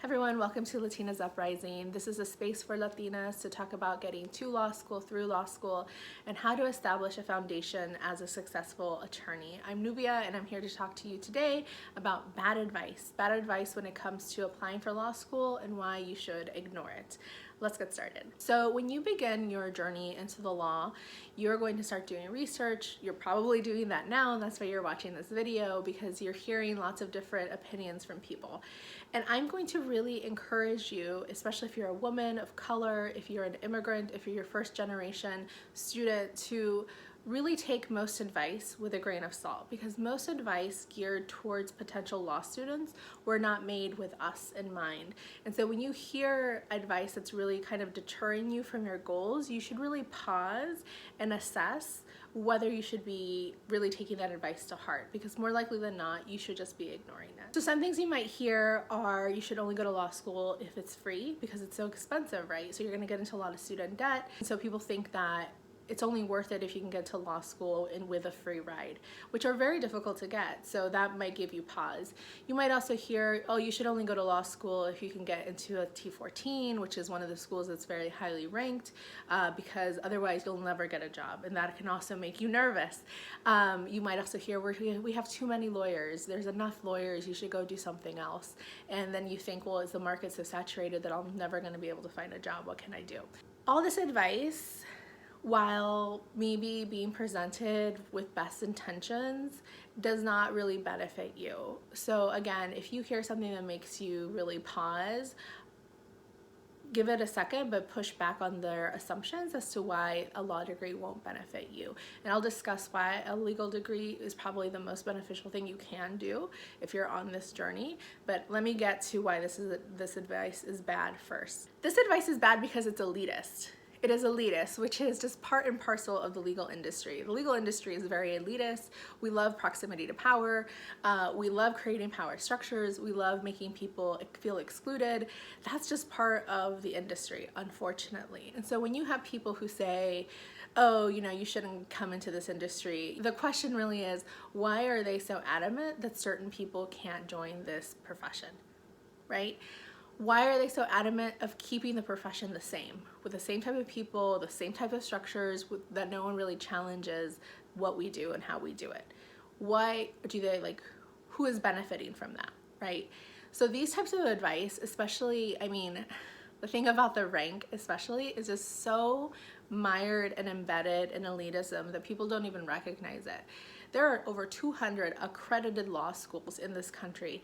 Everyone, welcome to Latinas Uprising. This is a space for Latinas to talk about getting to law school, through law school, and how to establish a foundation as a successful attorney. I'm Nubia, and I'm here to talk to you today about bad advice when it comes to applying for law school and why you should ignore it. Let's get started. So when you begin your journey into the law, you're going to start doing research. You're probably doing that now, and that's why you're watching this video, because you're hearing lots of different opinions from people. And I'm going to really encourage you, especially if you're a woman of color, if you're an immigrant, if you're your first generation student, to really take most advice with a grain of salt, because most advice geared towards potential law students were not made with us in mind. And so when you hear advice that's really kind of deterring you from your goals, you should really pause and assess whether you should be really taking that advice to heart, because more likely than not, you should just be ignoring it. So some things you might hear are you should only go to law school if it's free because it's so expensive, right? So you're gonna get into a lot of student debt. And so people think that it's only worth it if you can get to law school and with a free ride, which are very difficult to get. So that might give you pause. You might also hear, oh, you should only go to law school if you can get into a T14, which is one of the schools that's very highly ranked, because otherwise you'll never get a job. And that can also make you nervous. You might also hear, we have too many lawyers. There's enough lawyers, you should go do something else. And then you think, well, is the market so saturated that I'm never gonna be able to find a job? What can I do? All this advice, while maybe being presented with best intentions, does not really benefit you. So again, if you hear something that makes you really pause, give it a second, but push back on their assumptions as to why a law degree won't benefit you. And I'll discuss why a legal degree is probably the most beneficial thing you can do if you're on this journey. But let me get to why this advice is bad first. This advice is bad because it's elitist. It is elitist, which is just part and parcel of the legal industry. The legal industry is very elitist. We love proximity to power. We love creating power structures. We love making people feel excluded. That's just part of the industry, unfortunately. And so when you have people who say, oh, you shouldn't come into this industry, the question really is, why are they so adamant that certain people can't join this profession, right? Why are they so adamant of keeping the profession the same, with the same type of people, the same type of structures, that no one really challenges what we do and how we do it? Why do they, who is benefiting from that, right? So these types of advice, especially, the thing about the rank especially is just so mired and embedded in elitism that people don't even recognize it. There are over 200 accredited law schools in this country.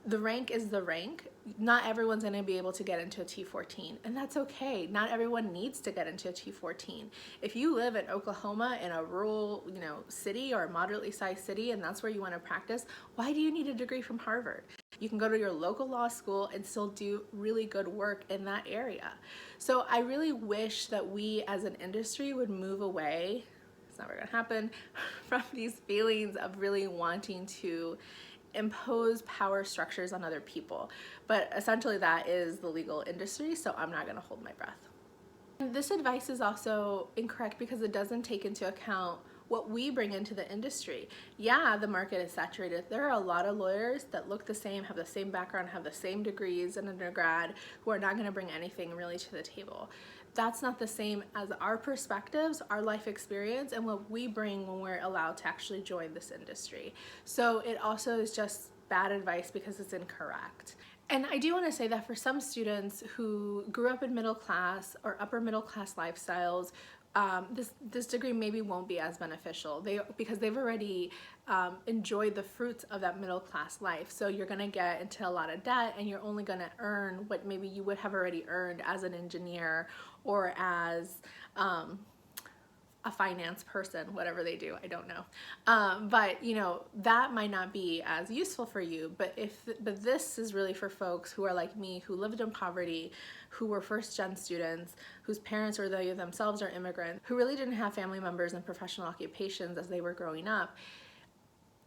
The rank is the rank. Not everyone's going to be able to get into a T14, and that's okay. Not everyone needs to get into a T14. If you live in Oklahoma in a rural, city or a moderately sized city, and that's where you want to practice, why do you need a degree from Harvard? You can go to your local law school and still do really good work in that area. So I really wish that we as an industry would move away, it's never going to happen, from these feelings of really wanting to impose power structures on other people. But essentially that is the legal industry, so I'm not going to hold my breath. And this advice is also incorrect because it doesn't take into account what we bring into the industry. Yeah, the market is saturated. There are a lot of lawyers that look the same, have the same background, have the same degrees in undergrad, who are not going to bring anything really to the table. That's not the same as our perspectives, our life experience, and what we bring when we're allowed to actually join this industry. So it also is just bad advice because it's incorrect. And I do want to say that for some students who grew up in middle class or upper middle class lifestyles, this degree maybe won't be as beneficial because they've already enjoyed the fruits of that middle class life. So you're going to get into a lot of debt, and you're only going to earn what maybe you would have already earned as an engineer or as a finance person, whatever they do, I don't know. But that might not be as useful for you. But this is really for folks who are like me, who lived in poverty, who were first-gen students, whose parents or they themselves are immigrants, who really didn't have family members in professional occupations as they were growing up.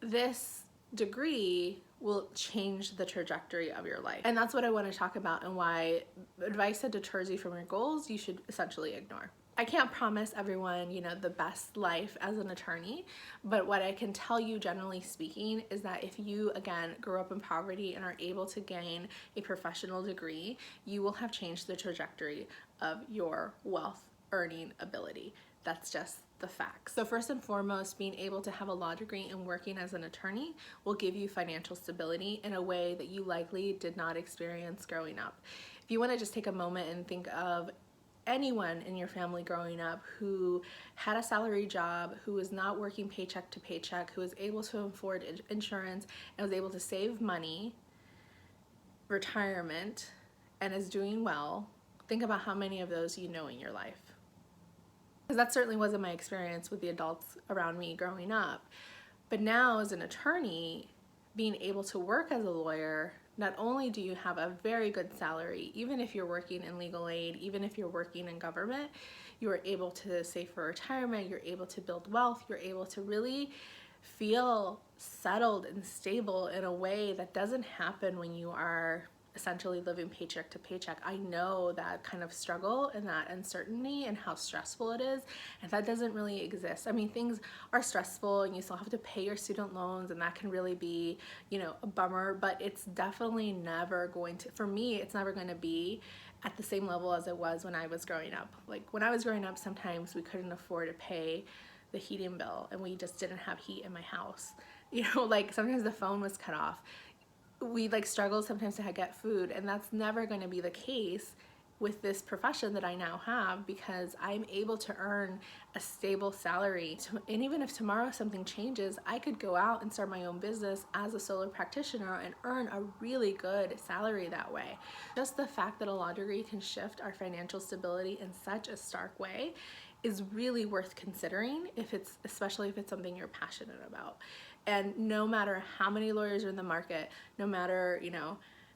This degree will change the trajectory of your life. And that's what I want to talk about, and why advice that deters you from your goals, you should essentially ignore. I can't promise everyone, the best life as an attorney, but what I can tell you, generally speaking, is that if you, again, grew up in poverty and are able to gain a professional degree, you will have changed the trajectory of your wealth earning ability. That's just the facts. So first and foremost, being able to have a law degree and working as an attorney will give you financial stability in a way that you likely did not experience growing up. If you want to just take a moment and think of anyone in your family growing up who had a salary job, who was not working paycheck to paycheck, who was able to afford insurance and was able to save money, retirement, and is doing well, think about how many of those you know in your life. Because that certainly wasn't my experience with the adults around me growing up. But now as an attorney, being able to work as a lawyer, not only do you have a very good salary, even if you're working in legal aid, even if you're working in government, you are able to save for retirement, you're able to build wealth, you're able to really feel settled and stable in a way that doesn't happen when you are essentially living paycheck to paycheck. I know that kind of struggle and that uncertainty and how stressful it is, and that doesn't really exist. I mean, things are stressful and you still have to pay your student loans, and that can really be, a bummer, but it's definitely never going to, for me, it's never going to be at the same level as it was when I was growing up. Like when I was growing up, sometimes we couldn't afford to pay the heating bill and we just didn't have heat in my house. Like sometimes the phone was cut off. We struggle sometimes to get food, and that's never going to be the case with this profession that I now have, because I'm able to earn a stable salary. And even if tomorrow something changes, I could go out and start my own business as a solo practitioner and earn a really good salary that way. Just the fact that a law degree can shift our financial stability in such a stark way is really worth considering, especially if it's something you're passionate about. And no matter how many lawyers are in the market, no matter,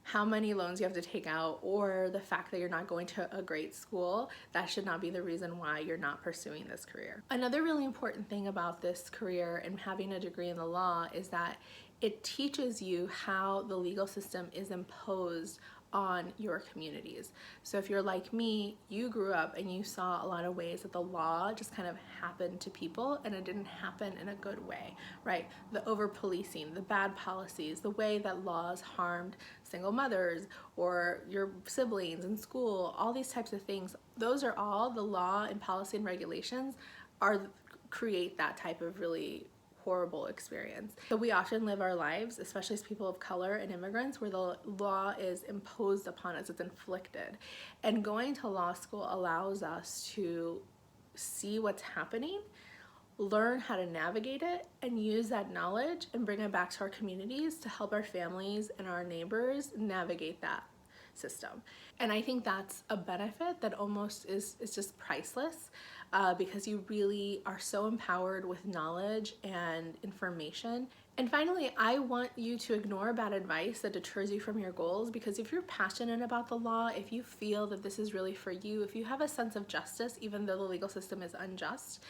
how many loans you have to take out, or the fact that you're not going to a great school, that should not be the reason why you're not pursuing this career. Another really important thing about this career and having a degree in the law is that it teaches you how the legal system is imposed on your communities. So if you're like me, you grew up and you saw a lot of ways that the law just kind of happened to people, and it didn't happen in a good way, right? The over-policing, the bad policies, the way that laws harmed single mothers or your siblings in school, all these types of things, those are all the law and policy and regulations create that type of really horrible experience. So we often live our lives, especially as people of color and immigrants, where the law is imposed upon us, it's inflicted. And going to law school allows us to see what's happening, learn how to navigate it, and use that knowledge and bring it back to our communities to help our families and our neighbors navigate that system. And I think that's a benefit that almost is just priceless, because you really are so empowered with knowledge and information. And finally, I want you to ignore bad advice that deters you from your goals, because if you're passionate about the law, if you feel that this is really for you, if you have a sense of justice, even though the legal system is unjust,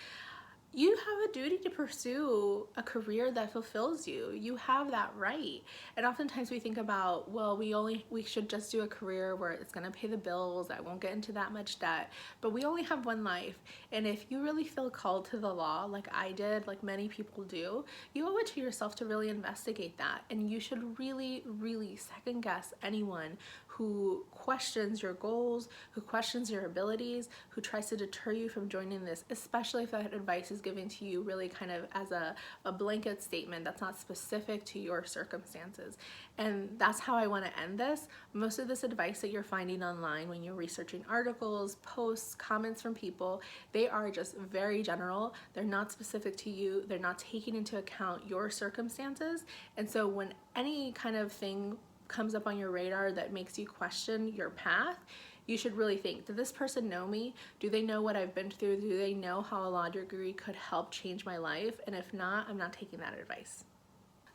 you have a duty to pursue a career that fulfills you. You have that right. And oftentimes we think about, well, we should just do a career where it's gonna pay the bills, I won't get into that much debt, but we only have one life. And if you really feel called to the law, like I did, like many people do, you owe it to yourself to really investigate that. And you should really, really second guess anyone who questions your goals, who questions your abilities, who tries to deter you from joining this, especially if that advice is given to you really kind of as a blanket statement that's not specific to your circumstances. And that's how I want to end this. Most of this advice that you're finding online when you're researching articles, posts, comments from people, they are just very general. They're not specific to you. They're not taking into account your circumstances. And so when any kind of thing comes up on your radar that makes you question your path, you should really think, did this person know me? Do they know what I've been through? Do they know how a law degree could help change my life? And if not, I'm not taking that advice.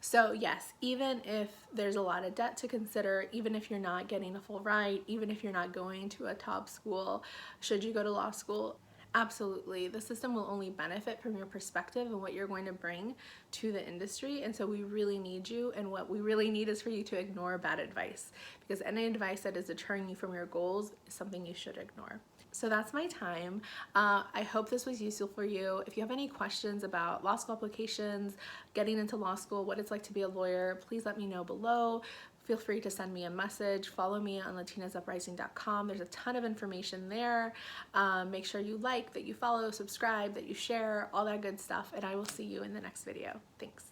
So yes, even if there's a lot of debt to consider, even if you're not getting a full ride, even if you're not going to a top school, should you go to law school, Absolutely. The system will only benefit from your perspective and what you're going to bring to the industry. And so we really need you. And what we really need is for you to ignore bad advice, because any advice that is deterring you from your goals is something you should ignore. So that's my time. I hope this was useful for you. If you have any questions about law school applications, getting into law school, what it's like to be a lawyer, please let me know below. Feel free to send me a message. Follow me on latinasuprising.com. There's a ton of information there. Make sure you like, that you follow, subscribe, that you share, all that good stuff. And I will see you in the next video. Thanks.